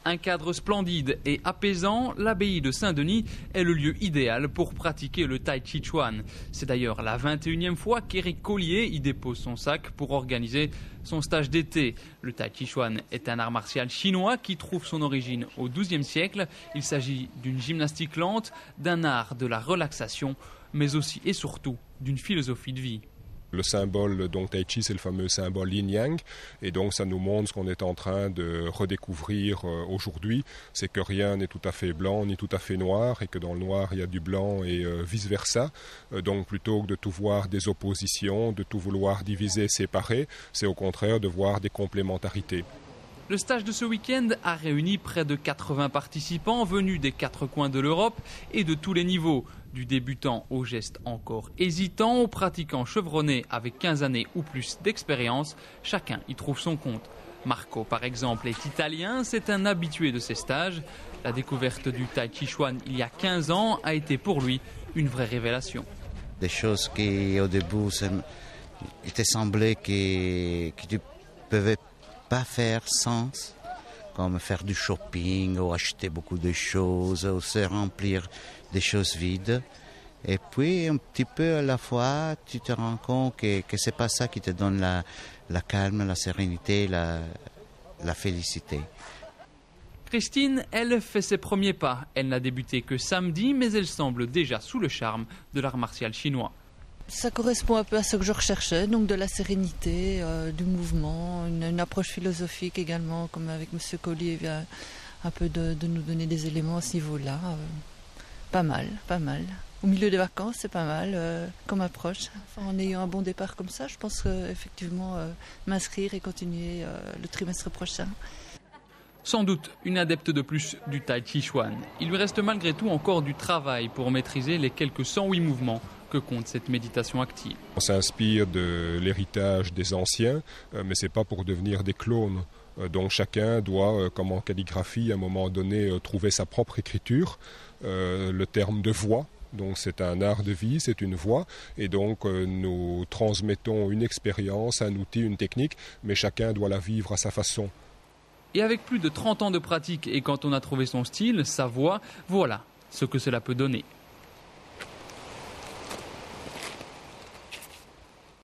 Un cadre splendide et apaisant, l'abbaye de Saint-Denis est le lieu idéal pour pratiquer le Tai Chi Chuan. C'est d'ailleurs la 21e fois qu'Éric Collier y dépose son sac pour organiser son stage d'été. Le Tai Chi Chuan est un art martial chinois qui trouve son origine au XIIe siècle. Il s'agit d'une gymnastique lente, d'un art de la relaxation, mais aussi et surtout d'une philosophie de vie. Le symbole donc Tai Chi, c'est le fameux symbole Yin Yang, et donc ça nous montre ce qu'on est en train de redécouvrir aujourd'hui, c'est que rien n'est tout à fait blanc ni tout à fait noir, et que dans le noir il y a du blanc et vice versa. Donc plutôt que de tout voir des oppositions, de tout vouloir diviser, séparer, c'est au contraire de voir des complémentarités. Le stage de ce week-end a réuni près de 80 participants venus des 4 coins de l'Europe et de tous les niveaux. Du débutant au geste encore hésitant, au pratiquant chevronné avec 15 années ou plus d'expérience, chacun y trouve son compte. Marco, par exemple, est italien, c'est un habitué de ces stages. La découverte du Tai Chi Chuan il y a 15 ans a été pour lui une vraie révélation. Des choses qui au début il te semblait que tu ne pouvais pas faire sens, comme faire du shopping ou acheter beaucoup de choses ou se remplir des choses vides. Et puis un petit peu à la fois tu te rends compte que c'est pas ça qui te donne la calme, la sérénité, la félicité. Christine, elle fait ses premiers pas. Elle n'a débuté que samedi, mais elle semble déjà sous le charme de l'art martial chinois. Ça correspond un peu à ce que je recherchais, donc de la sérénité, du mouvement, une approche philosophique également, comme avec M. Collier vient un peu de nous donner des éléments à ce niveau-là. Pas mal, pas mal. Au milieu des vacances, c'est pas mal comme approche. Enfin, en ayant un bon départ comme ça, je pense qu'effectivement m'inscrire et continuer le trimestre prochain. Sans doute une adepte de plus du Tai Chi Chuan. Il lui reste malgré tout encore du travail pour maîtriser les quelques 108 mouvements que compte cette méditation active. On s'inspire de l'héritage des anciens, mais ce n'est pas pour devenir des clones. Donc chacun doit, comme en calligraphie, à un moment donné, trouver sa propre écriture. Le terme de voix, donc c'est un art de vie, c'est une voix, et donc nous transmettons une expérience, un outil, une technique, mais chacun doit la vivre à sa façon. Et avec plus de 30 ans de pratique et quand on a trouvé son style, sa voix, voilà ce que cela peut donner.